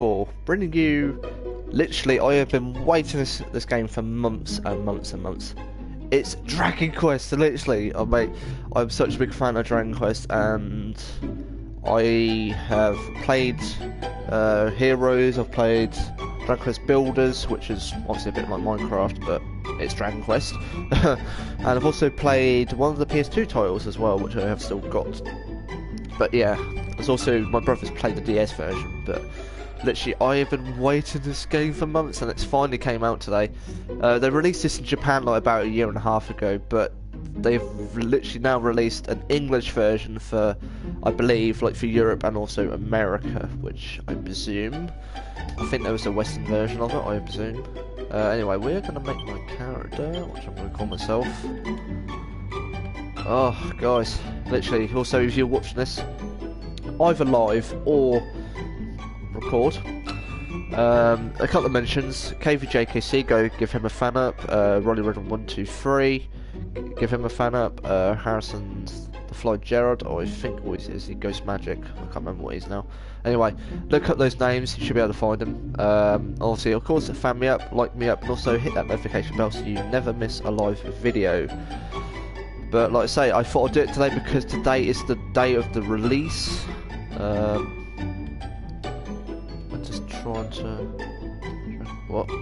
for bringing you. Literally, I have been waiting this game for months and months and months. It's DragonQuest. Literally, I'm such a big fan of DragonQuest, and I have played Heroes. I've played DragonQuest Builders, which is obviously a bit like Minecraft, but it's DragonQuest. And I've also played one of the PS2 titles as well, which I have still got. But yeah, there's also my brother's played the DS version, but. Literally, I have been waiting this game for months, and it's finally came out today. They released this in Japan like about a year and a half ago, but they've literally now released an English version for, I believe, like for Europe and also America, which I presume. I think there was a Western version of it, I presume. Anyway, we're gonna make my character, which I'm gonna call myself. Oh, guys, literally. Also, if you're watching this, either live or record. A couple of mentions. KVJKC, go give him a fan up. Rolly Red 123, give him a fan up. Harrison the Fly Gerard, I think what he is, he Ghost Magic. I can't remember what he is now. Anyway, look up those names, you should be able to find them. Obviously, of course, fan me up, like me up, and also hit that notification bell so you never miss a live video. But like I say, I thought I'd do it today because today is the day of the release. Trying to what? The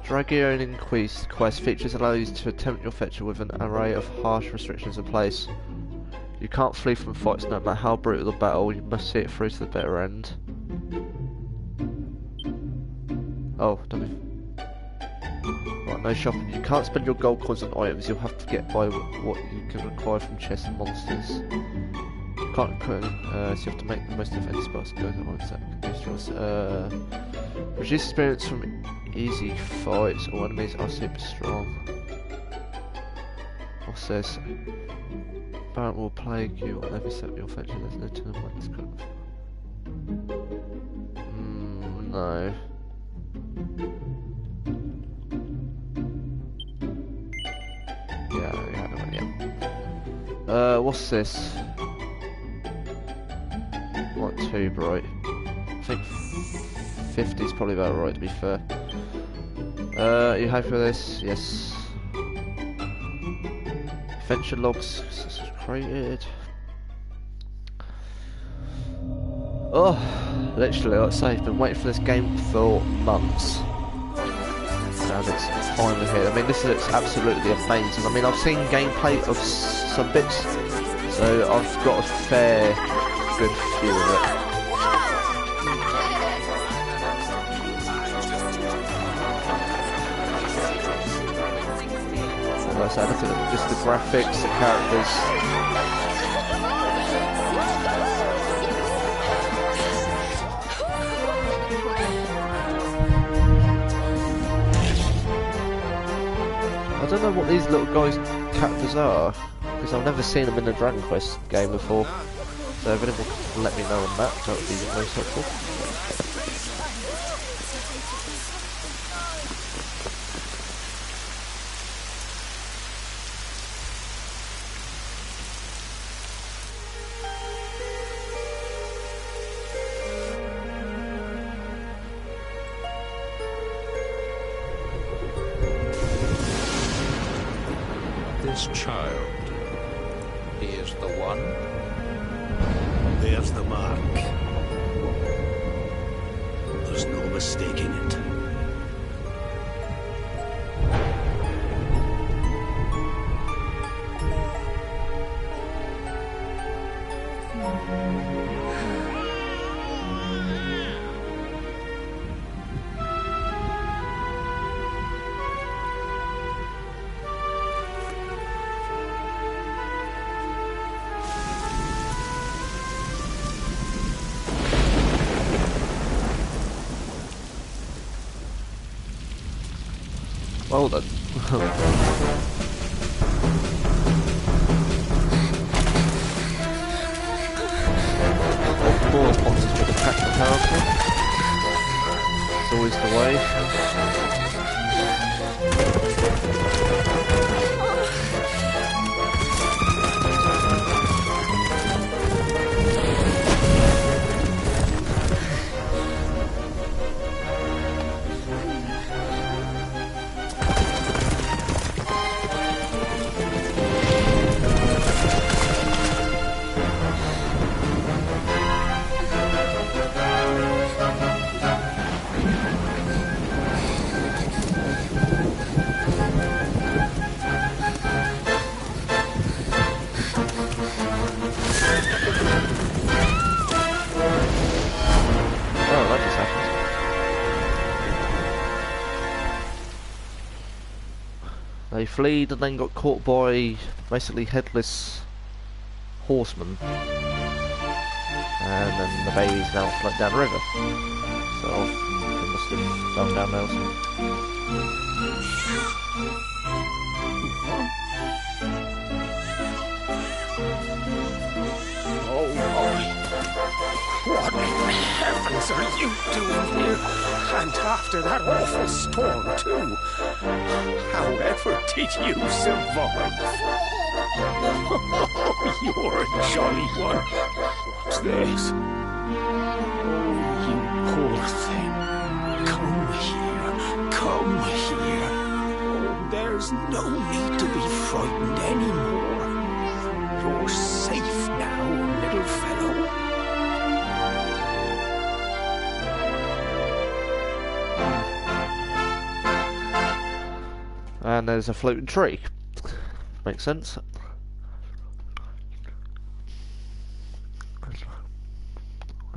DragonQuest features allow you to attempt your fetcher with an array of harsh restrictions in place. You can't flee from fights no matter how brutal the battle, you must see it through to the bitter end. Oh, right, no shopping. You can't spend your gold coins on items, you'll have to get by what you can acquire from chests and monsters. Can't so you have to make the most of any spots. Go to one second. Reduce experience from easy fights. All enemies are super strong. What's this? Barrett will plague you on every step you'll fetch. There's no turn like this kind of. No. Yeah. What's this? Not too bright. I think 50 is probably about right, to be fair. You happy with this? Yes. Adventure logs created. Oh, literally, like I say, I've been waiting for this game for months. And it's finally here. I mean, this looks absolutely amazing. I mean, I've seen gameplay of some bits, so I've got a fair good view of it. So like I said, look at just the graphics, the characters. I don't know what these little guys' characters are, because I've never seen them in a DragonQuest game before. So if anyone can let me know on that, that would be most helpful. This child, he is the one. There's the mark. There's no mistaking it. Well done. Of course, monsters would attack the powerful. It's always the way. They fled and then got caught by basically headless horsemen. And then the baby's now floating down the river. So it must have fell down there or something. Oh boy. What in heavens are you doing here? And after that awful storm, too. However did you survive? Oh, you're a jolly one. What's this? Oh, you poor thing. Come here. Come here. Oh, there's no need to be frightened anymore. You're safe now, little fellow. And there's a floating tree. Makes sense.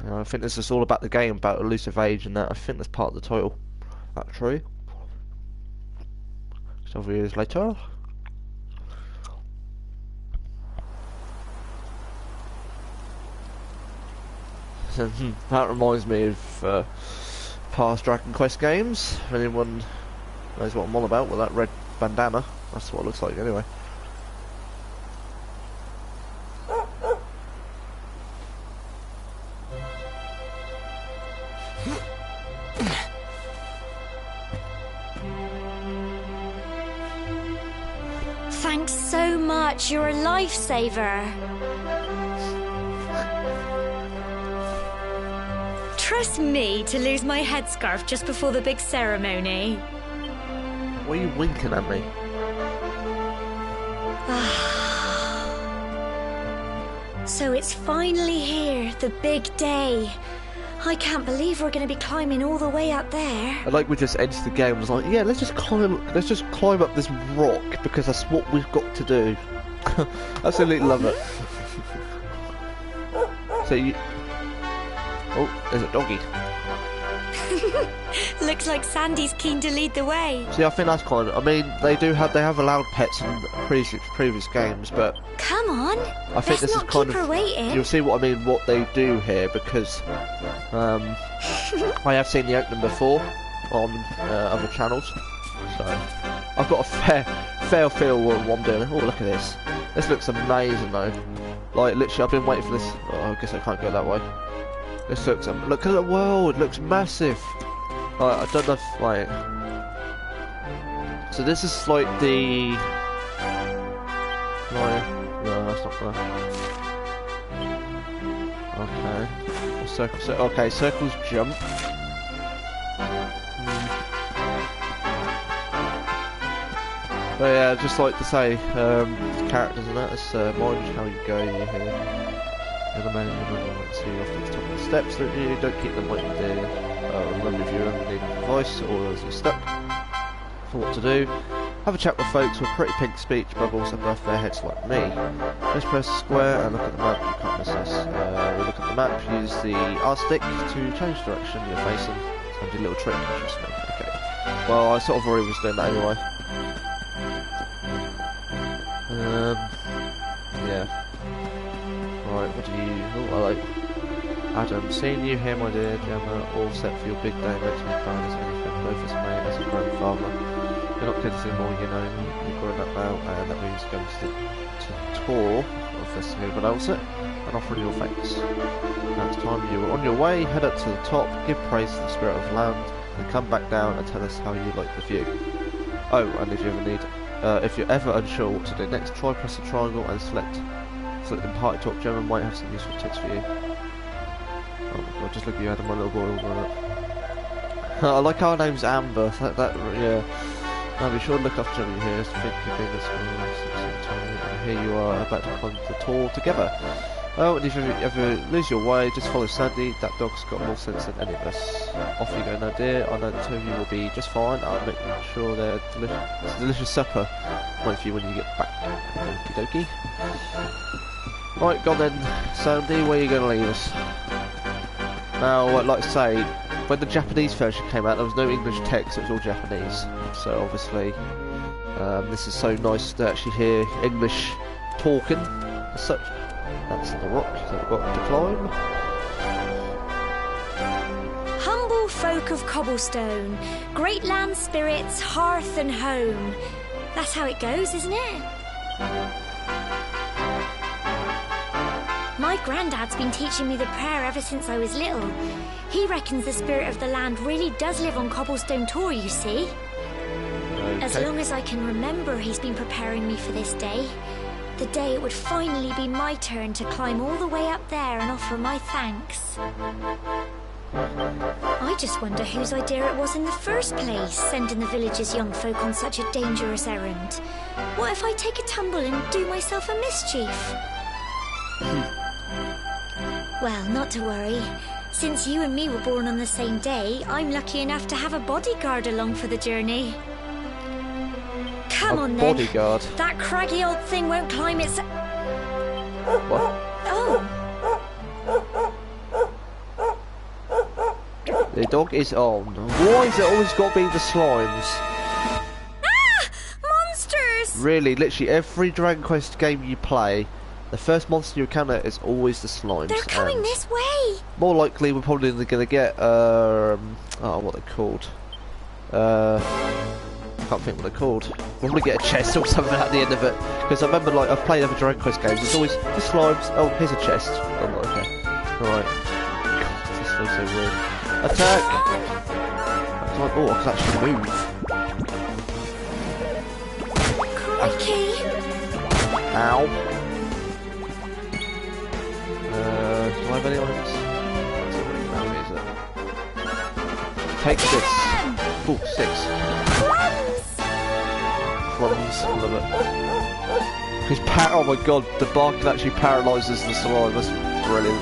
I think this is all about the game, about elusive age and that. I think that's part of the title. That tree. Several years later. That reminds me of past Dragon Quest games. If anyone knows what I'm on about with that red bandana, that's what it looks like anyway. Thanks so much, you're a lifesaver. Trust me to lose my headscarf just before the big ceremony. Why are you winking at me? So it's finally here, the big day. I can't believe we're going to be climbing all the way up there. I like we just entered the game and was like, yeah, let's just climb up this rock because that's what we've got to do. Absolutely love it. So you... Oh, there's a doggy. Looks like Sandy's keen to lead the way. See, I think that's kind of... I mean, they have allowed pets in previous games, but... Come on, I think this is kind of... waiting. You'll see what I mean, what they do here, because... I have seen the opening before on other channels, so... I've got a fair feel what I'm doing. Oh, look at this. This looks amazing, though. Like, literally, I've been waiting for this... Oh, I guess I can't go that way. This looks... look at the world, it looks massive. Like, I don't know if, like... So this is like the... No, that's not gonna... Okay. Okay, circles jump. But yeah, just like to say, characters and that, it's mind how you go, you hear. The man in the middle, let's see off the top of the steps, don't keep them like you do. Remember if you ever need advice or if you're stuck for what to do. Have a chat with folks with pretty pink speech but also both their heads like me. Just press square and look at the map, you can't miss this. We look at the map, use the R stick to change direction you're facing. So do a little trick, trust me. Okay. Well, I sort of already was doing that anyway. Yeah. Right, what do you... Oh, I like... Adam, seeing you here, my dear Gemma, all set for your big day makes me proud as anything, both as a man as a grandfather. You're not kids anymore, you know, you're growing up now, and that means going to tour of this new Balsa and offering your thanks. Now it's time you were on your way, head up to the top, give praise to the spirit of the land, and come back down and tell us how you like the view. Oh, and if you're ever unsure what to do next, try press the triangle and select the party talk. Gemma might have some useful tips for you. Oh my god, just look at you, Adam, my little boy all grown up. I like our name's Amber, yeah. Now be sure to look after Gemma here, think you've been this and here you are about to climb the tall together. Oh, and if you ever lose your way, just follow Sandy, that dog's got more sense than any of us. Off you go now, dear, I know the two of you will be just fine, I'll make sure they're delicious supper wait for you when you get back. Okie dokie. Right, go on then, Sandy, where are you going to leave us? Now, I'd like to say, when the Japanese version came out, there was no English text, it was all Japanese. So obviously, This is so nice to actually hear English talking as such. That's the rock that we've got to climb. Humble folk of cobblestone, great land spirits, hearth and home. That's how it goes, isn't it? My granddad's been teaching me the prayer ever since I was little. He reckons the spirit of the land really does live on Cobblestone Tor, you see. Okay. As long as I can remember, he's been preparing me for this day. The day it would finally be my turn to climb all the way up there and offer my thanks. I just wonder whose idea it was in the first place, sending the village's young folk on such a dangerous errand. What if I take a tumble and do myself a mischief? Well, not to worry. Since you and me were born on the same day, I'm lucky enough to have a bodyguard along for the journey. Come on then. Bodyguard? That craggy old thing won't climb its... What? Oh. The dog is on. Why is it always got to be the slimes? Ah! Monsters! Really, literally every Dragon Quest game you play, the first monster you encounter is always the slimes. They're coming and this way! more likely we're probably going to get, oh, what they're called. I can't think what they're called. We'll probably get a chest or something at the end of it. Because I remember, like, I've played other Dragon Quest games, it's always the slimes. Oh, here's a chest. Oh, okay. Alright. God, this feels so weird. Attack! Oh, I can actually move. Crikey! Ow. Do I have any items? That's not really around me, is it? Take this. Oh, 6. Crumbs. Love it. He's oh my god, the bark actually paralyses the slime. That's brilliant.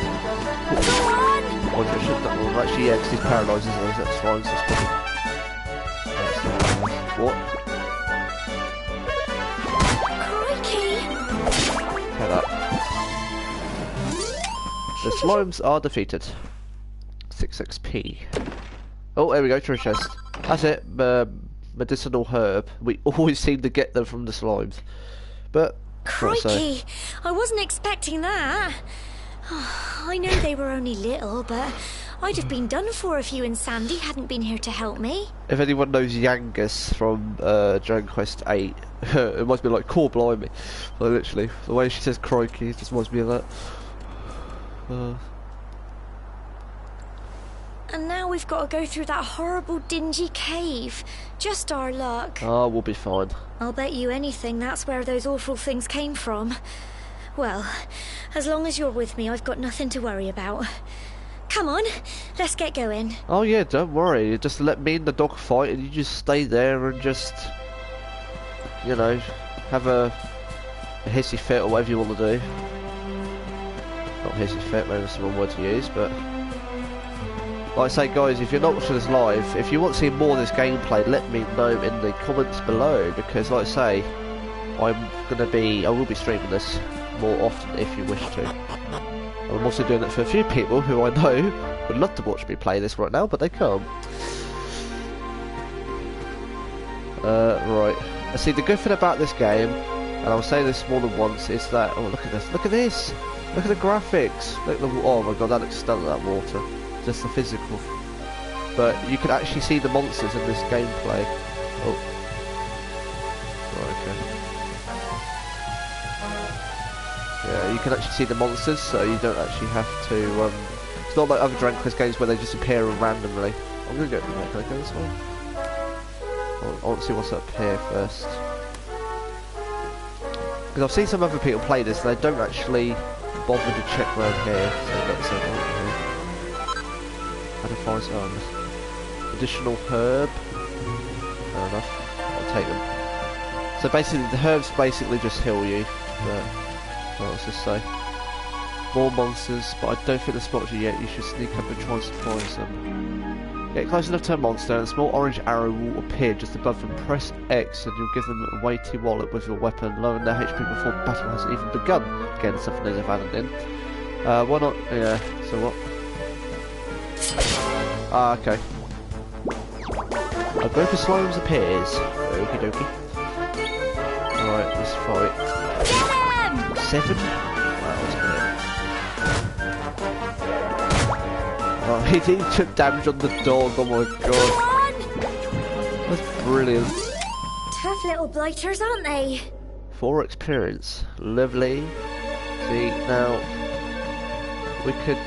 Oh, I should not. Well, actually, yeah, because he's paralysing those. That's fine. So that's probably. What? Crikey! Head up. The slimes are defeated. 6 XP. Oh, there we go, treasure chest. That's it, medicinal herb. We always seem to get them from the slimes. But, Crikey! I wasn't expecting that. I know they were only little, but I'd have been done for if you and Sandy hadn't been here to help me. if anyone knows Yangus from Dragon Quest 8, it must be like, core blimey. Like, literally, the way she says crikey, it just reminds me of that. And now we've got to go through that horrible dingy cave. Just our luck. Oh, we'll be fine. I'll bet you anything that's where those awful things came from. Well, as long as you're with me, I've got nothing to worry about. Come on, let's get going. Oh yeah, don't worry. Just let me and the dog fight and you just stay there and just, you know, have a hissy fit or whatever you want to do. Not hissy fit, maybe that's the wrong word to use, but... Like I say, guys, if you're not watching this live, if you want to see more of this gameplay, let me know in the comments below, because like I say, I will be streaming this more often if you wish to. I'm also doing it for a few people who I know would love to watch me play this right now, but they can't. Right. See, the good thing about this game, and I'll say this more than once, is that, oh, look at this, look at this! Look at the graphics! Look at the, oh my god, that looks stunning, that water. Just the physical. But you can actually see the monsters in this gameplay. Oh. Right, okay. Yeah, you can actually see the monsters, so you don't actually have to, it's not like other Dragon Quest games where they just appear randomly. I'm gonna go, can I go this way? I want to see what's up here first. Because I've seen some other people play this and they don't actually bother to check around here. So let's have a look here. Find some additional herb. Fair enough. I'll take them. So basically, the herbs basically just heal you. But what else to say? More monsters, but I don't think they spotted you yet. You should sneak up and try and surprise them. Get close enough to a monster, and a small orange arrow will appear just above them. Press X, and you'll give them a weighty wallet with your weapon, lowering their HP before battle has even begun. Again, something they've added in. Why not? Yeah. So what? Ah, okay. A group of slimes appears. Okie dokie. Right, let's fight. Get him! 7? Wow, that's brilliant. Oh, he took damage on the dog, oh my god. That's brilliant. Tough little blighters, aren't they? 4 experience. Lovely. See, now we could...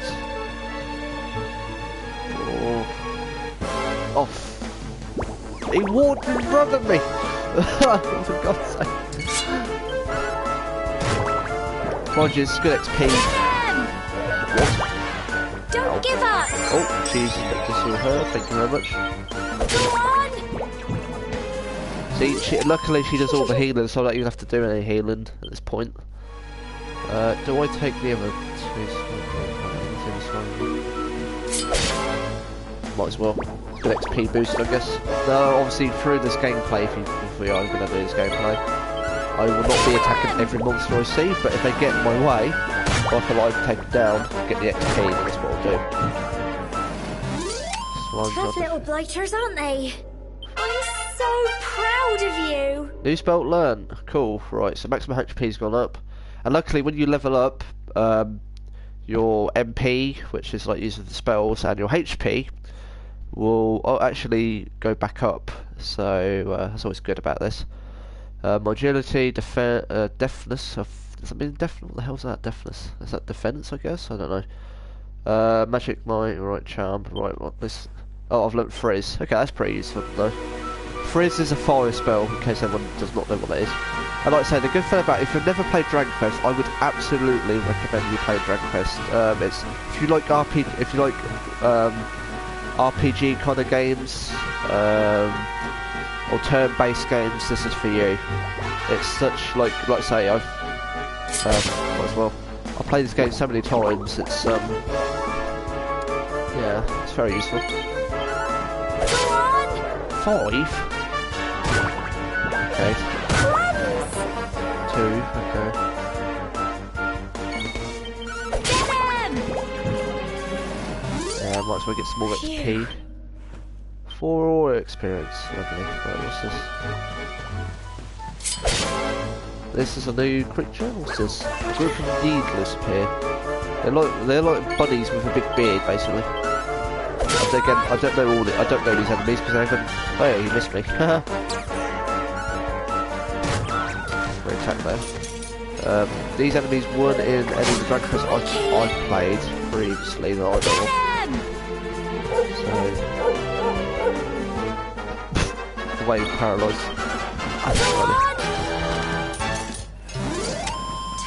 Oh. He walked in front of me! For God's sake. Rogers, good XP. What? Don't give up! Oh, she's good to see her, thank you very much. Go on! See, luckily she does all the healing, so I don't even have to do any healing at this point. Do I take the other 2? Might as well. Good XP boost, I guess. No, obviously through this gameplay, if we are going to do this gameplay, I will not be attacking every monster I see, but if they get in my way, I feel like I can take them down, get the XP, that's what I'll do. Tough little blighters, aren't they? I'm so proud of you! New spell learn. Cool, right, so maximum HP's gone up. And luckily when you level up, your MP, which is like using the spells, and your HP will actually go back up. So that's always good about this. My agility, deafness. Does that mean deaf? What the hell's that? Deafness? Is that defense? I guess. I don't know. Magic might. Right, charm. Right, what this? Oh, I've learnt frizz. Okay, that's pretty useful though. Frizz is a fire spell, in case anyone does not know what that is. And like I say, the good thing about it, if you've never played DragonQuest, I would absolutely recommend you play DragonQuest. It's if you like RPG kind of games, or turn-based games, this is for you. It's such like I say, I've might as well. I've played this game so many times. It's yeah, it's very useful. 5. Okay. 2. Okay. Yeah, might as well get some more XP. 4 experience. Lovely. Right, what's this? This is a new creature. What's this? A group of needless appear. They're like buddies with a big beard, basically. And again, I don't know these enemies because I haven't. Oh yeah, you missed me. Great attack there. These enemies weren't in any of the DragonQuest I've played previously that I know of. So the way he's paralysed.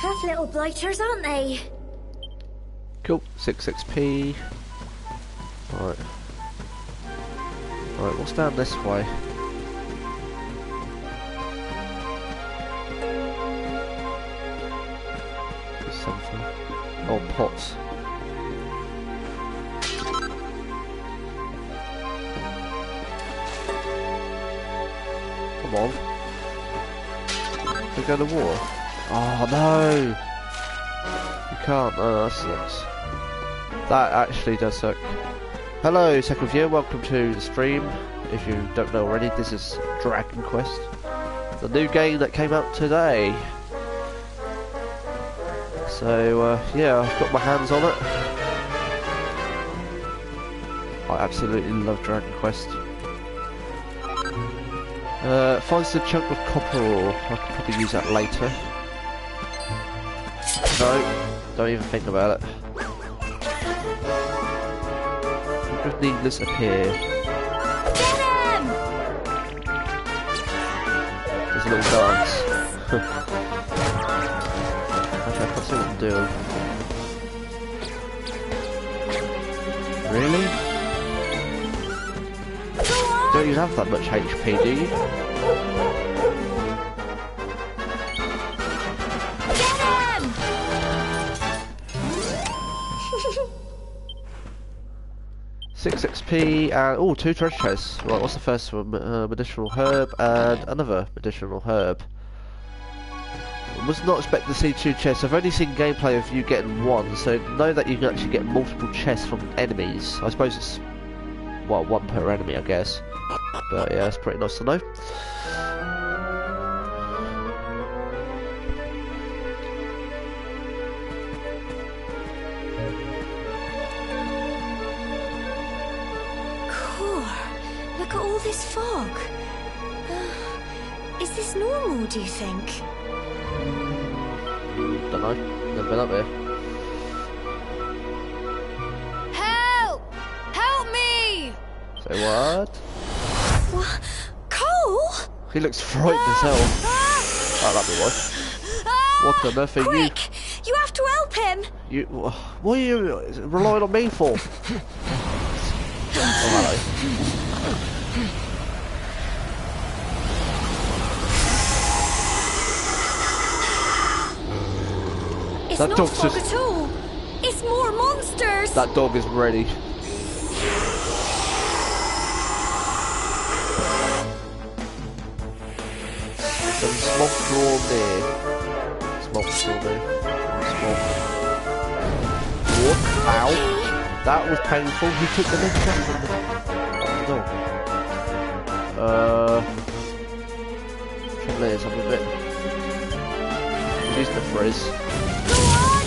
Tough little blighters, aren't they? Cool. 6 XP. Right. Right, what's down this way? There's something. Oh, pots. Come on. We go to war. Oh no! You can't. Oh, that sucks. That actually does suck. Hello, second viewer. Welcome to the stream. If you don't know already, this is DragonQuest, the new game that came out today. So yeah, I've got my hands on it. I absolutely love DragonQuest. Finds a chunk of copper ore. I could probably use that later. No, don't even think about it. Group of needless appear. There's a little dance. Okay, I can see what I'm doing. Really? You don't even have that much HP, do you? 6 XP and oh, 2 treasure chests. Right, what's the first one? Medicinal herb and another medicinal herb. I was not expecting to see 2 chests. I've only seen gameplay of you getting 1, so know that you can actually get multiple chests from enemies. I suppose it's well, 1 per enemy, I guess. But yeah, it's pretty nice to know. look at all this fog. Is this normal, do you think? Don't know. Never been up here. Help! Help me! Say what? What? Cole? He looks frightened as hell. Oh, that'd be why. What on earth are you? Quick! You have to help him! You, what are you relying on me for? Oh, hello. It's That not dog's fog just- at all. It's more monsters. That dog is ready. Some smoke drawn there. Smoke drawn there. Smoke. What? Ow. That was painful. He took the next shot from the dog. Trouble is, I'm a bit... Use the frizz. Go on!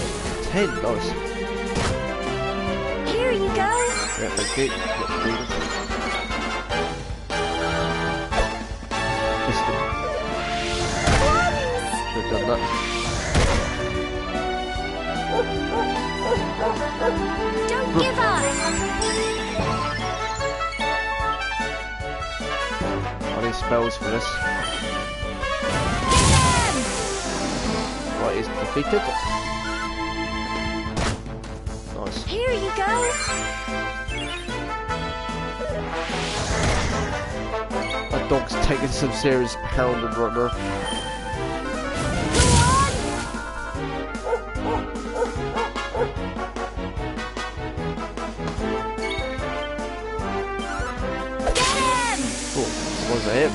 10, nice. Here you go. Yeah, thank you. Missed him. Should have done that. Don't give up. I need spells for this. Right, he's defeated. Nice. Here you go. That dog's taking some serious pounding right now. Was it him?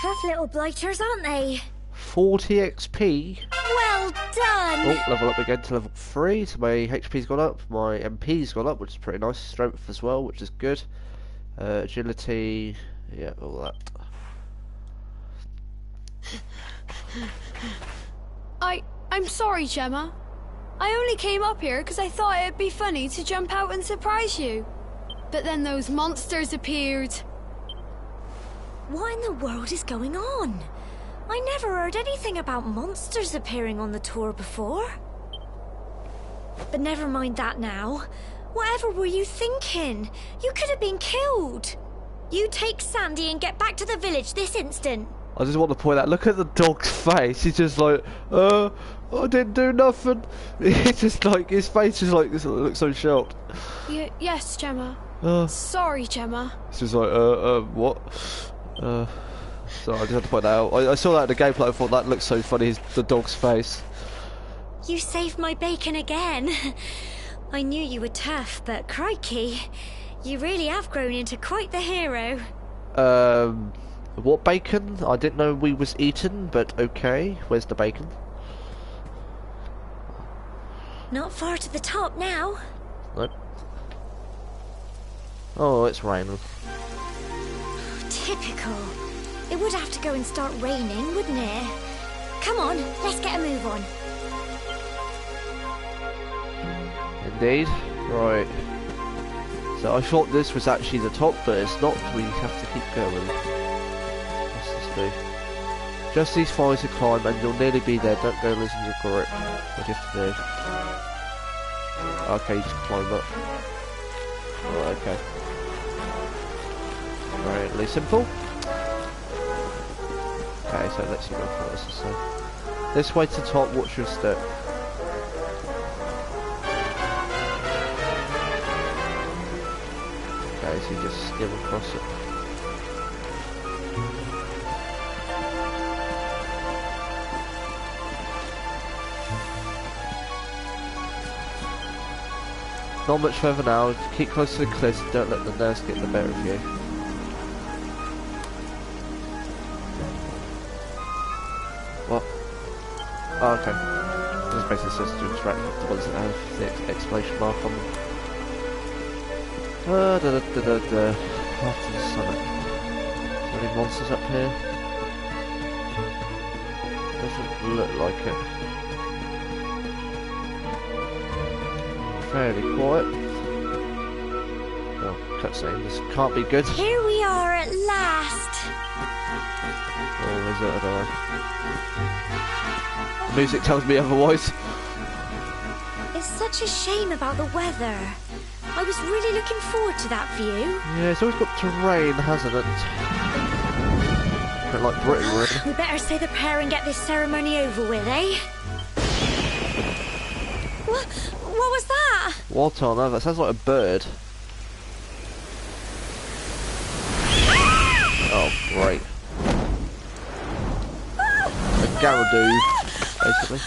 Tough little blighters, aren't they? 40 XP. Well done. Oh, level up again to level 3. So my HP's gone up, my MP's gone up, which is pretty nice. Strength as well, which is good. Agility, yeah, all that. I'm sorry, Gemma. I only came up here because I thought it'd be funny to jump out and surprise you. But then those monsters appeared. What in the world is going on? I never heard anything about monsters appearing on the tour before. But never mind that now. Whatever were you thinking? You could have been killed. You take Sandy and get back to the village this instant. I just want to point out, look at the dog's face. He's just like, I didn't do nothing. He's just like, his face is like, looks so shocked. Yes, Gemma. Sorry, Gemma. It's just like, what? So I just had to point that out. I saw that in the gameplay. I thought that looked so funny. The dog's face. You saved my bacon again. I knew you were tough, but crikey, you really have grown into quite the hero. What bacon? I didn't know we was eaten, but okay. Where's the bacon? Not far to the top now. Nope. Oh, it's raining. Typical. It would have to go and start raining, wouldn't it? Come on, let's get a move on. Indeed. Right. So I thought this was actually the top, but it's not. We have to keep going. What's this do? Just these fires to climb and you'll nearly be there. Don't go losing your grip. What do you have to do? Okay, just climb up. Oh, okay. Very simple. Okay, so let's see what this is. So, this way to top, watch your step. Okay, so you just skim across it. Not much further now. Keep close to the cliffs. Don't let the nurse get the better of you. What? Oh, okay. This basically says to interact with the ones that have the exclamation mark on them. After the summit. Any monsters up here? Doesn't look like it. Fairly quiet. Oh. cutscene. This can't be good. Here we are at last. Or is it? I don't know. Music tells me otherwise. It's such a shame about the weather. I was really looking forward to that view. Yeah, it's always got to rain, hasn't it? A bit like Britain, really. We better say the prayer and get this ceremony over with, eh? What was that? What on earth? That sounds like a bird. Oh, great. A Garradoo, basically.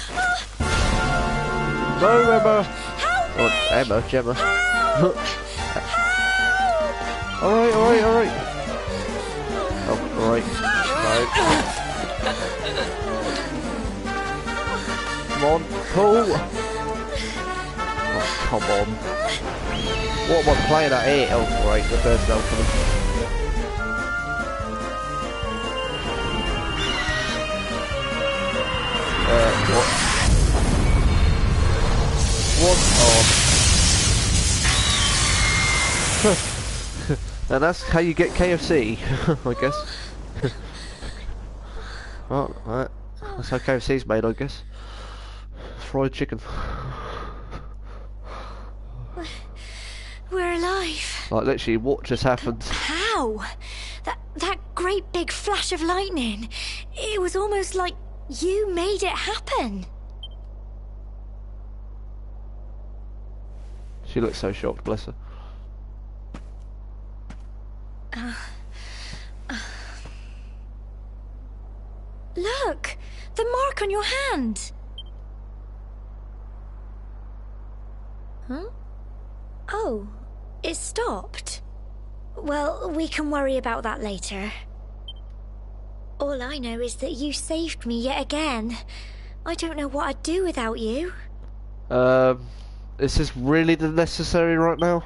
No, Emma! Oh, Emma, Gemma. Alright. Oh, great. No. Come on, pull! Oh, come on. What am I playing at here? Oh, great, the bird's now coming. What? What on? And that's how you get KFC, I guess. Well, that's how KFC's made, I guess. Fried chicken. We're alive. Like, literally, what just happened? How? That great big flash of lightning. It was almost like you made it happen. She looks so shocked, bless her. Look! The mark on your hand! Huh? Oh, it stopped. Well, we can worry about that later. All I know is that you saved me yet again. I don't know what I'd do without you. Is this really necessary right now?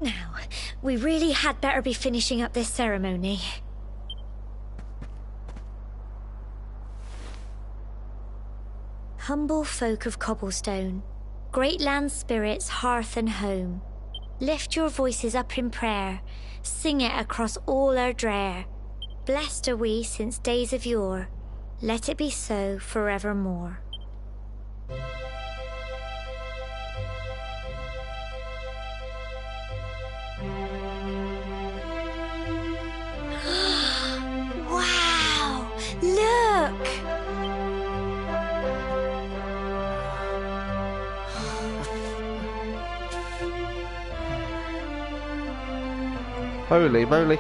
Now, we really had better be finishing up this ceremony. Humble folk of cobblestone, great land spirits, hearth and home, lift your voices up in prayer, sing it across all our drear. Blessed are we since days of yore, let it be so forevermore. Wow! Look! Holy moly.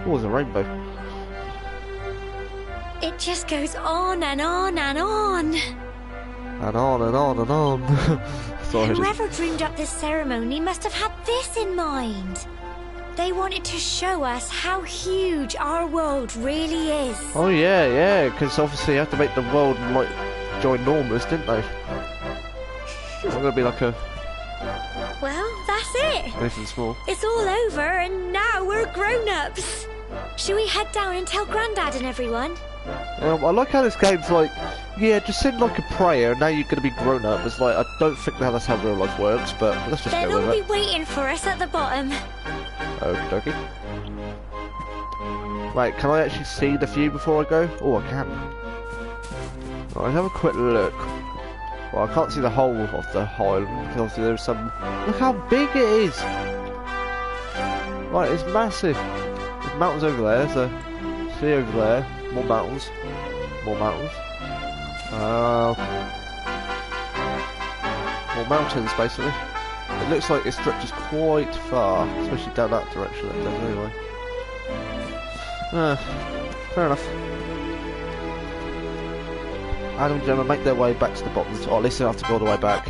Oh, there's a rainbow. It just goes on and on and on. And on and on and on. Sorry. Whoever dreamed up this ceremony must have had this in mind. They wanted to show us how huge our world really is. Oh yeah, because obviously you have to make the world like ginormous, didn't they? It's not gonna be like a Well, that's it. anything small. It's all over and now we're grown-ups. Shall we head down and tell Grandad and everyone? I like how this game's like, yeah, just send like a prayer, now you're gonna be grown up. It's like, I don't think that's how real life works, but let's just They'll go all with be it. waiting for us at the bottom. Okie dokie. Right, can I actually see the view before I go? Oh, I can. Right, let's have a quick look. Well, I can't see the whole of the island, because obviously there's some... Look how big it is! Right, it's massive. There's mountains over there, there's a sea over there. More mountains. More mountains. More mountains, basically. It looks like it stretches quite far, especially down that direction it does anyway. Fair enough. Adam and Gemma make their way back to the bottom, or at least they don't have to go all the way back.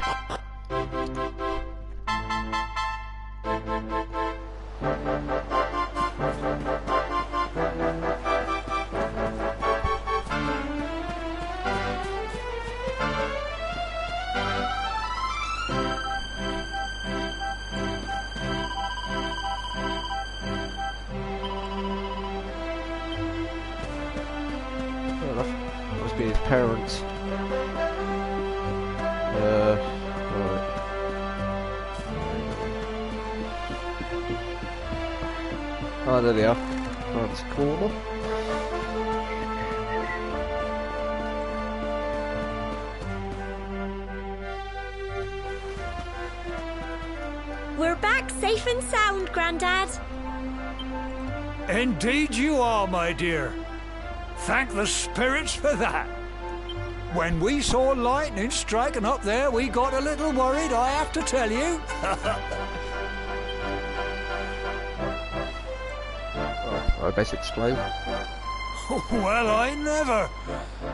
Fair enough. Must be his parents. Oh, there they are. Around this corner. We're back safe and sound, Grandad. Indeed you are, my dear. Thank the spirits for that. When we saw lightning striking up there, we got a little worried, I have to tell you. I best explain. Well, I never.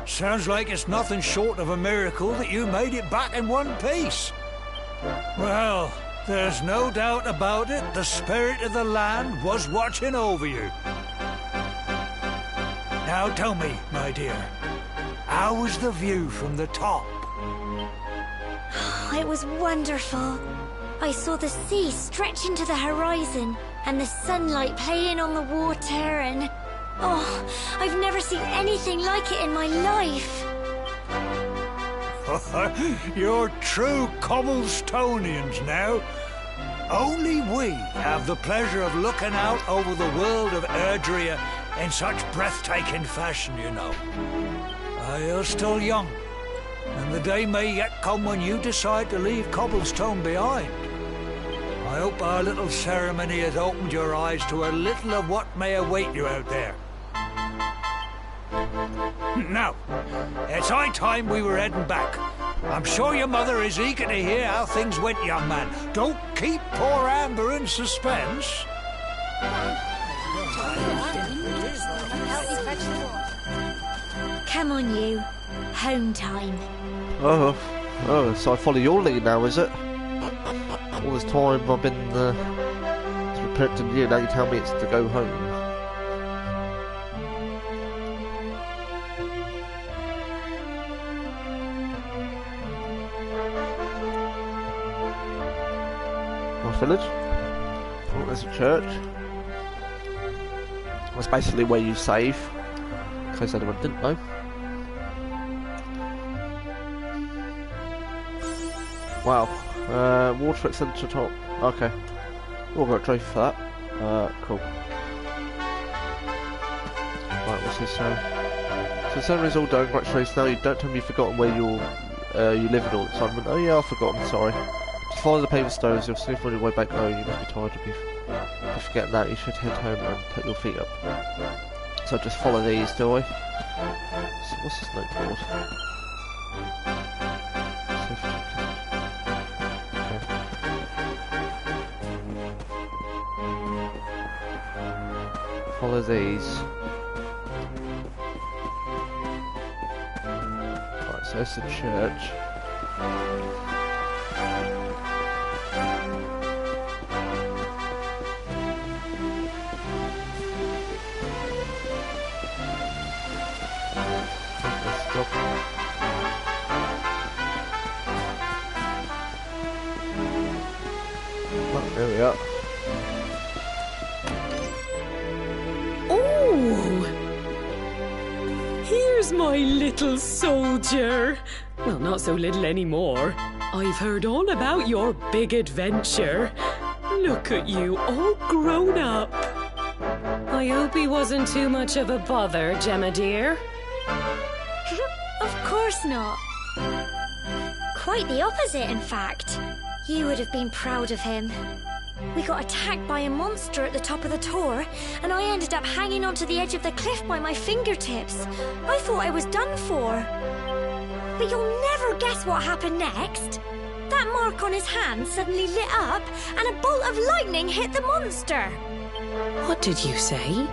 Sounds like it's nothing short of a miracle that you made it back in one piece. Well, there's no doubt about it, the spirit of the land was watching over you. Now tell me, my dear, how was the view from the top? It was wonderful. I saw the sea stretch into the horizon and the sunlight playing on the water and... Oh, I've never seen anything like it in my life. You're true Cobblestonians now. Only we have the pleasure of looking out over the world of Erdrea in such breathtaking fashion, you know. You're still young, and the day may yet come when you decide to leave Cobblestone behind. I hope our little ceremony has opened your eyes to a little of what may await you out there. Now, it's high time we were heading back. I'm sure your mother is eager to hear how things went, young man. Don't keep poor Amber in suspense. Come on, you. Home time. Oh, so I follow your lead now, is it? All this time I've been protecting you, now you tell me it's to go home. My village? Oh, there's a church. That's basically where you save, in case anyone didn't know. Wow. Water extender top. Okay. We'll got a trophy for that. Cool. Right, what's this say? So the ceremony's all done, congratulations. Now you don't tell me you've forgotten where you live in all excitement. Oh yeah, I've forgotten, sorry. Just follow the paving stones, you'll sniff on your way back. Oh, you must be tired of me. If forgetting that, you should head home and put your feet up. So just follow these, do I? So what's this note called? Follow these. Right, so it's the church. Oh, there we are. Here's my little soldier. Well, not so little anymore. I've heard all about your big adventure. Look at you, all grown up. I hope he wasn't too much of a bother, Gemma dear. Of course not. Quite the opposite, in fact. You would have been proud of him. We got attacked by a monster at the top of the tor, and I ended up hanging onto the edge of the cliff by my fingertips. I thought I was done for. But you'll never guess what happened next. That mark on his hand suddenly lit up, and a bolt of lightning hit the monster. What did you say?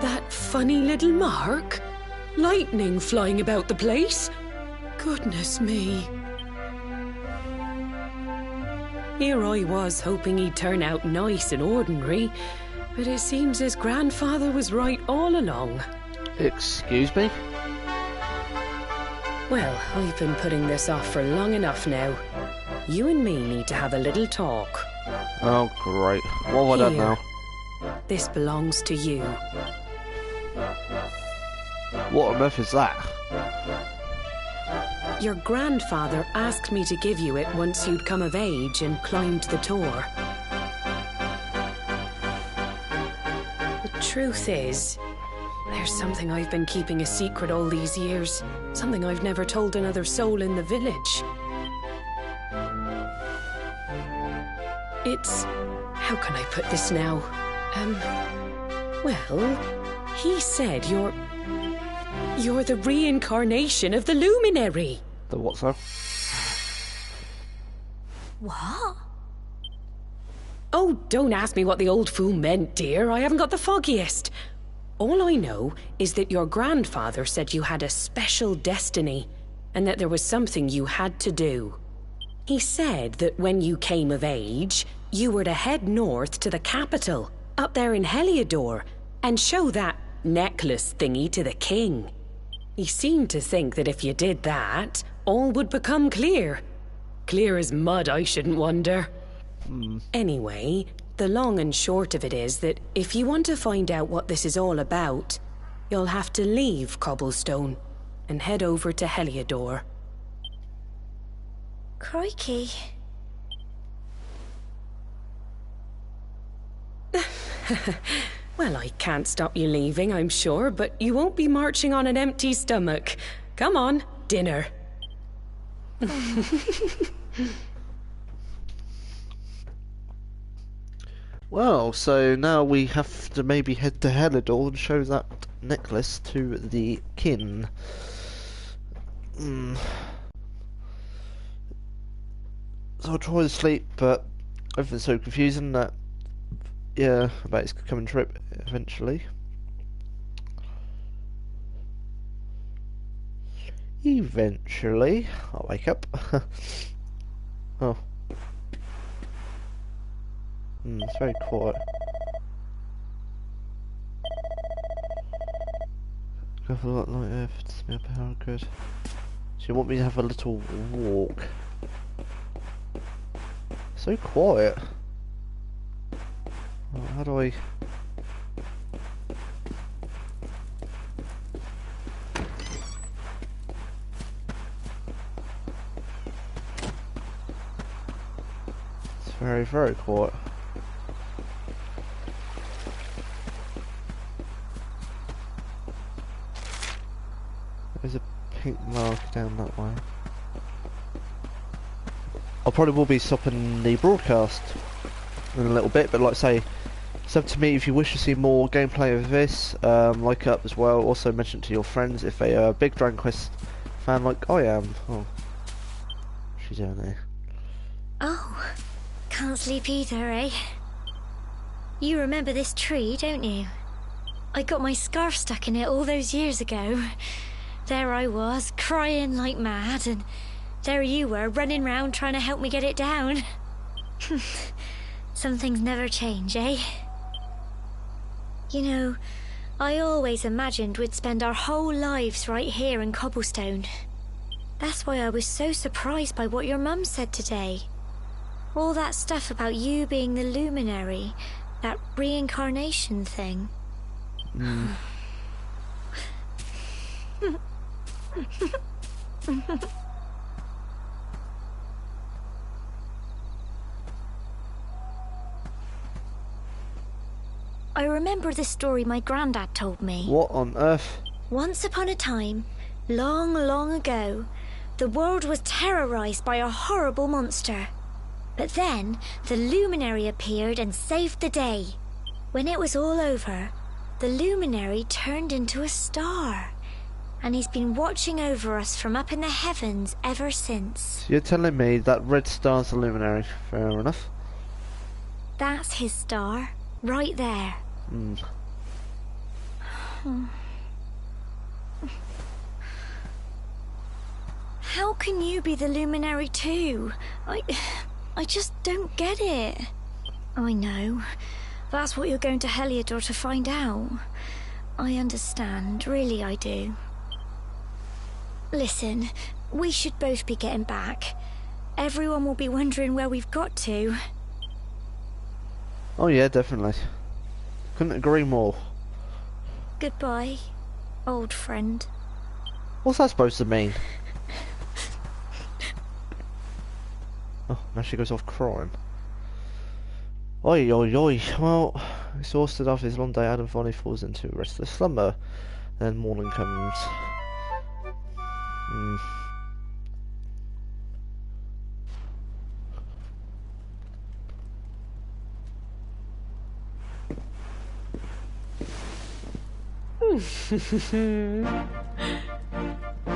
That funny little mark? Lightning flying about the place? Goodness me. Here I was hoping he'd turn out nice and ordinary, but it seems his grandfather was right all along. Excuse me? Well, I've been putting this off for long enough now. You and me need to have a little talk. Oh, great. What have I done Here. now? This belongs to you. What on earth is that? Your grandfather asked me to give you it once you'd come of age and climbed the tor. truth is, there's something I've been keeping a secret all these years. Something I've never told another soul in the village. It's... how can I put this now? Well, he said you're the reincarnation of the Luminary. The what, sir? What? Oh, don't ask me what the old fool meant, dear. I haven't got the foggiest. All I know is that your grandfather said you had a special destiny, and that there was something you had to do. He said that when you came of age, you were to head north to the capital, up there in Heliodor, and show that necklace thingy to the king. He seemed to think that if you did that, all would become clear. Clear as mud, I shouldn't wonder. Anyway, the long and short of it is that if you want to find out what this is all about, you'll have to leave Cobblestone and head over to Heliodor. Crikey. Well, I can't stop you leaving, I'm sure, but you won't be marching on an empty stomach. Come on, dinner. Well, so now we have to maybe head to Helidor and show that necklace to the kin. So I'll try to sleep, but everything's so confusing that, yeah, about its coming trip eventually. Eventually, I'll wake up. Oh. It's very quiet. Go for a lot like Earth to smell how good. So you want me to have a little walk? So quiet. Oh, how do I... It's very, very quiet. There's a pink mark down that way. I probably will be stopping the broadcast in a little bit, but like I say, it's up to me. If you wish to see more gameplay of this, like up as well. Also mention it to your friends if they are a big DragonQuest fan like I am. Oh, she's down there. Oh, can't sleep either, eh? You remember this tree, don't you? I got my scarf stuck in it all those years ago. There I was, crying like mad, and there you were, running round trying to help me get it down. Some things never change, eh? You know, I always imagined we'd spend our whole lives right here in Cobblestone. That's why I was so surprised by what your mum said today. All that stuff about you being the luminary, that reincarnation thing. I remember the story my granddad told me. What on earth? Once upon a time, long, long ago, the world was terrorized by a horrible monster. But then, the luminary appeared and saved the day. When it was all over, the luminary turned into a star. And he's been watching over us from up in the heavens ever since. So you're telling me that red star's the luminary? Fair enough. That's his star, right there. How can you be the luminary too? I just don't get it. I know. That's what you're going to Heliodor to find out. I understand, really I do. Listen, we should both be getting back. Everyone will be wondering where we've got to. Oh yeah, definitely. Couldn't agree more. Goodbye, old friend. What's that supposed to mean? Oh, now she goes off crying. Oi, oi, oi. Well, Exhausted after his long day, Adam finally falls into a restless slumber. Then morning comes.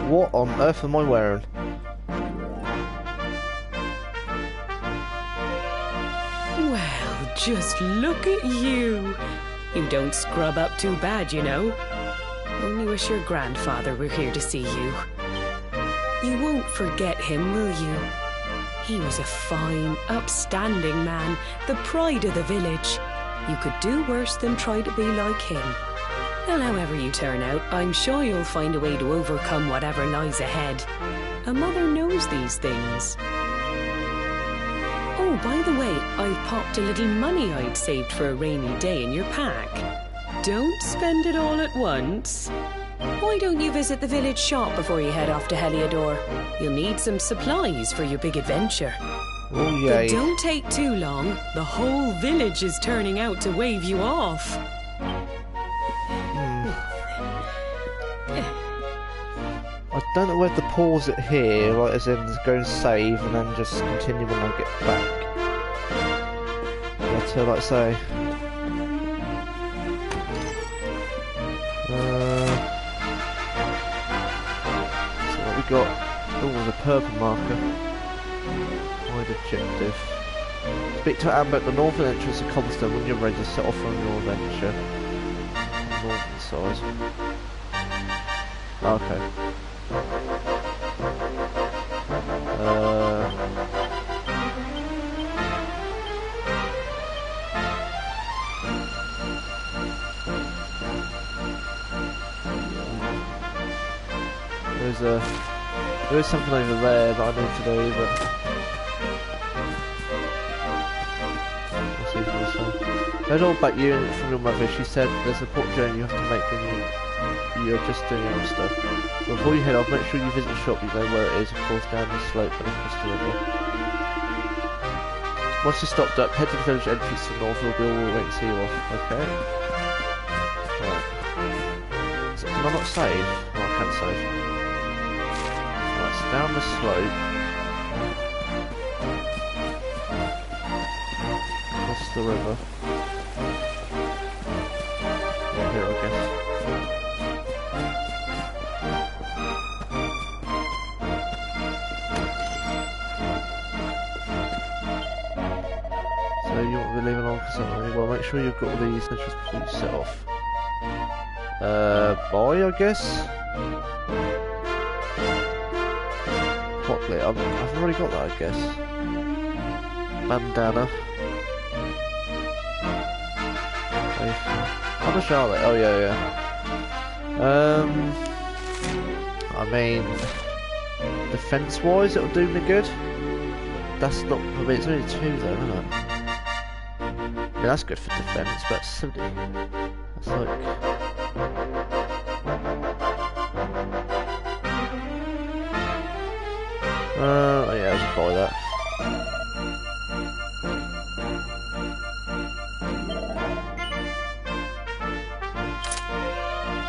What on earth am I wearing? Well, just look at you. You don't scrub up too bad, you know. Only wish your grandfather were here to see you. You won't forget him, will you? He was a fine, upstanding man, the pride of the village. You could do worse than try to be like him. Well, however you turn out, I'm sure you'll find a way to overcome whatever lies ahead. A mother knows these things. Oh, by the way, I've popped a little money I'd saved for a rainy day in your pack. Don't spend it all at once. Why don't you visit the village shop before you head off to Heliodor? You'll need some supplies for your big adventure. Oh, yay. But don't take too long. The whole village is turning out to wave you off. I don't know whether to pause it here, like as in go and save and then just continue when I get back. But like I say, so what we got? Oh, there's a purple marker. Wide objective. Speak to Amber at the northern entrance of Comston when you're ready to set off on your adventure. Northern side. Okay. There is something over there that I need to do, but we'll see what this one. Heard all about you and from your mother. She said there's a port journey you have to make and you're just doing your own stuff. Before you head off, make sure you visit the shop. You know where it is, of course, down the slope and across the river. Once you're stopped up, head to the village entrance to the north. We'll be all waiting to see you off. Okay. Right. So, can I not save? Oh, I can save. Right, so down the slope. Across the river. Yeah, here I guess. So you won't be leaving on for something. Well, make sure you've got all these entries before you set off. Bye, I guess. Hotly, I've already got that, I guess. Bandana. How much are they? Oh yeah, yeah. I mean, defense-wise, it'll do me good. That's not. I mean, it's only 2 though, isn't it? Yeah, that's good for defense, but 70. That's like. Yeah, I'll just buy that.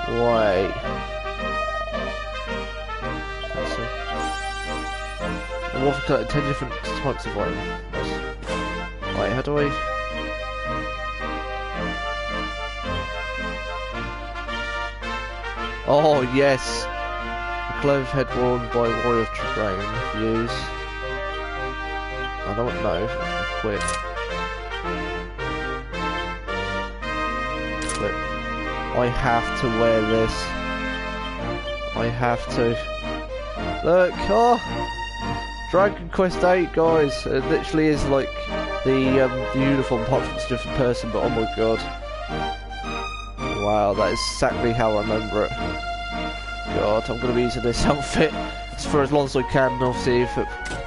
Wait. That's it. And what if I collect 10 different types of items? Wait, how do I? Oh yes! A clove head worn by Warrior of Terrain. Use. I don't know. Equip. Equip. I have to wear this. I have to. Look! Oh! DragonQuest 8, guys! It literally is like the uniform apart from it's a different person, but oh my god. Wow, that is exactly how I remember it. God, I'm going to be using this outfit for as long as I can. Obviously, if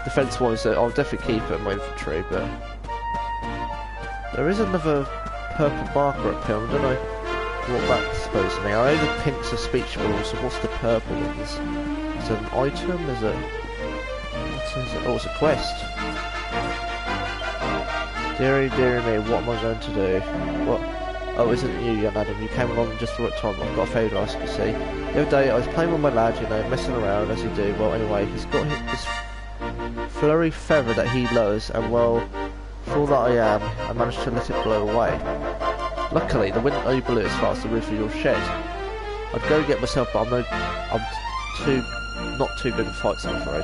defense-wise, I'll definitely keep it in my infantry, but there is another purple marker up here. I don't know what that's supposed to mean. I know the pinks are speechable, so what's the purple ones? Is it an item? Is it? What is it? Oh, it's a quest. Dearie, dearie me, what am I going to do? What? Oh, isn't it you, young Adam? You came along just the right time. I've got a favour to ask you, see. The other day I was playing with my lad, you know, messing around as you do. Well, anyway, he's got this flurry feather that he loves, and well, fool that I am, I managed to let it blow away. Luckily, the wind only blew as far as the roof of your shed. I'd go get myself, but I'm not too good at fights, I'm afraid.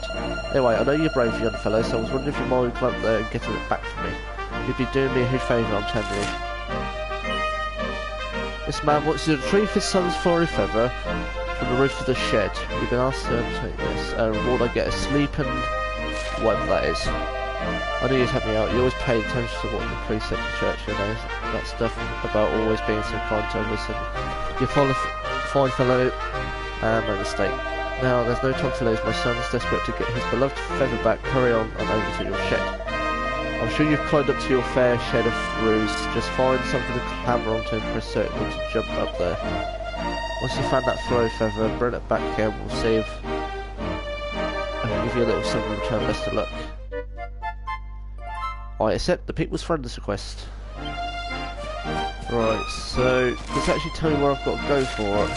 Anyway, I know you're brave, young fellow, so I was wondering if you might come up there and getting it back for me. You'd be doing me a huge favour, I'm telling you. This man wants you to retrieve his son's flurry feather from the roof of the shed. You've been asked to take this. Reward I get a sleep and whatever that is. I knew you'd help me out. You always pay attention to what the priest said in church, you know, that stuff about always being so kind to others, and you're fine fellow, no mistake. Now, there's no time to lose. My son's desperate to get his beloved feather back. Hurry on and over to your shed. I'm sure you've climbed up to your fair share of ruse. Just find something to clamber onto and press circle to jump up there. Once you've found that flurry feather, bring it back here and we'll see if I can give you a little something in return. Best of luck. I accept the People's Friends request. Right, so does it actually tell me where I've got to go for it?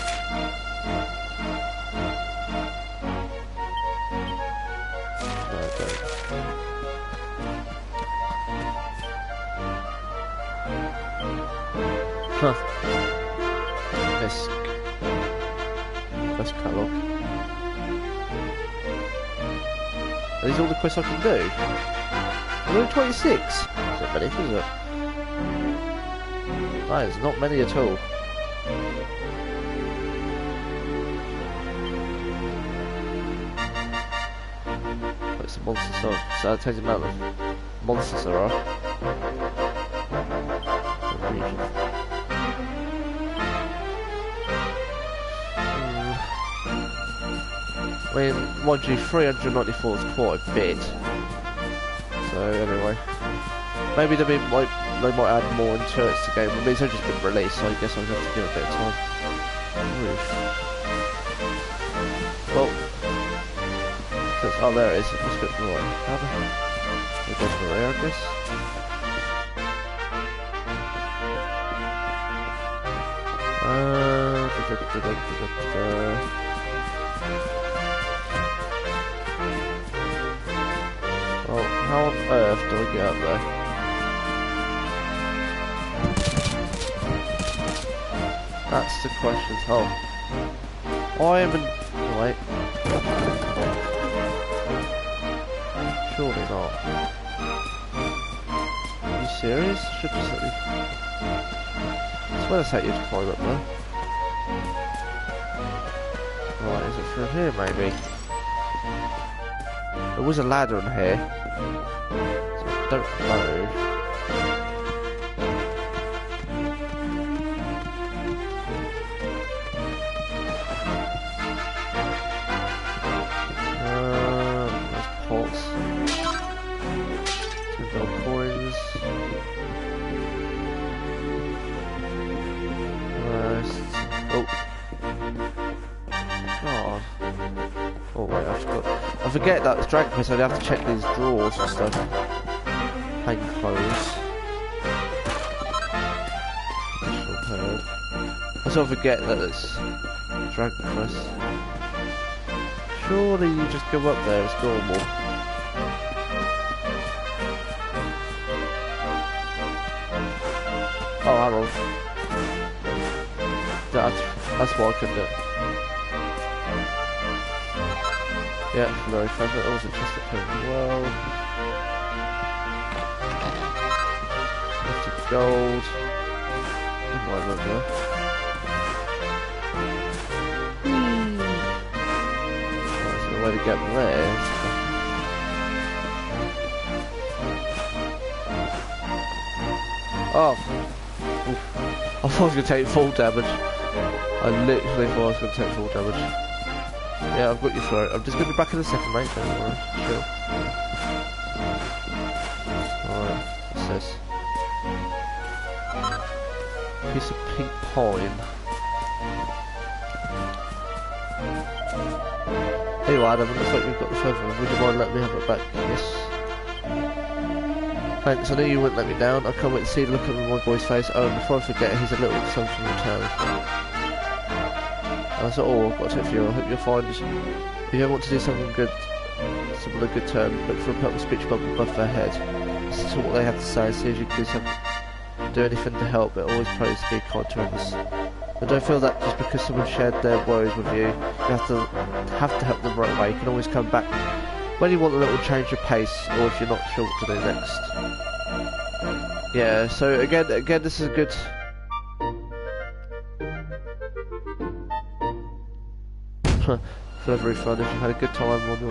No, I don't. Huh. Misc. Quest catalog. Are these all the quests I can do? I'm only 26. That's not many, is it? That is not many at all. It's a monster song, so that tells you the amount of monsters there are. I mean, mind you, 394 is quite a bit. So anyway, maybe they might add more into it to the game. I mean, it's only just been released, so I guess I'll have to give it a bit of time. Well, oh, there it is. It must be right. How the hell? We go for air, I guess. Well, how on earth do I get up there? That's the question. Oh, I am in. Wait. Surely not. Are you serious? Should just let me. I swear that's how you'd climb up there. Right, is it through here maybe? There was a ladder in here. So I don't know. There's pots. 2 gold coins. Oh. God. Oh wait, I forget that it's DragonQuest, so I have to check these drawers and stuff. Plain clothes. I sort of forget that it's DragonQuest. Surely you just go up there as normal. Oh, hang on. That's why I couldn't do it. Yeah, very favourite. That was a chest up here as well. 50 gold. Right over there. Right, so the way to get there. Oh! Oof. I thought I was going to take full damage. I literally thought I was going to take full damage. Yeah, I've got your throat. I'm just going to be back in a second, mate. Don't worry. Chill. Alright, what's this? Piece of pink pine. Hey, Adam, it looks like we've got the feather. Would you mind letting me have it back? Yes. Thanks, I knew you wouldn't let me down. I can't wait to see the look on my boy's face. Oh, and before I forget, here's a little something in return. And that's all I've got to for you. I hope you'll find if you ever want to do something good, someone a good turn, look for a purple speech bubble above their head. Listen to what they have to say, see if you can do anything to help, but always praise to be kind to others. And don't feel that just because someone shared their worries with you, you have to help them right away. You can always come back when you want a little change of pace, or if you're not sure what to do next. Yeah, so again, this is a good. Feel very fun if you had a good time on your.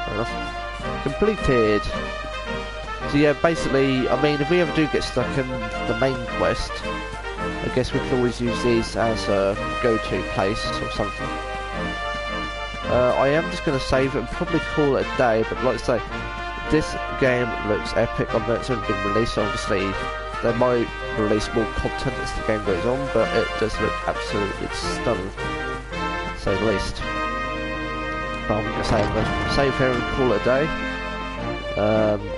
Fair enough. Completed. So yeah, basically, I mean, if we ever do get stuck in the main quest, I guess we can always use these as a go-to place or something. I am just going to save it and probably call it a day, but like I say, this game looks epic. I know it's only been released, obviously they might release more content as the game goes on, but it does look absolutely stunning, to say the least. But I'm going to say I'm going to save here and call it a day.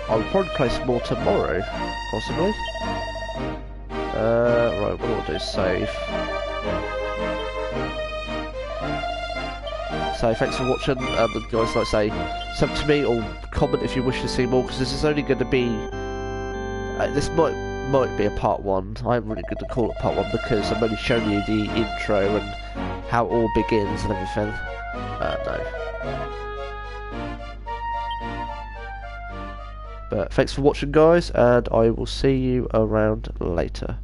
I'll probably play some more tomorrow, possibly. Right, what do I do? Save. So thanks for watching, guys. Like I say, sub to me or comment if you wish to see more, because this is only going to be. This might be a part 1. I'm really good to call it part 1 because I'm only showing you the intro and how it all begins and everything. No. But thanks for watching, guys, and I will see you around later.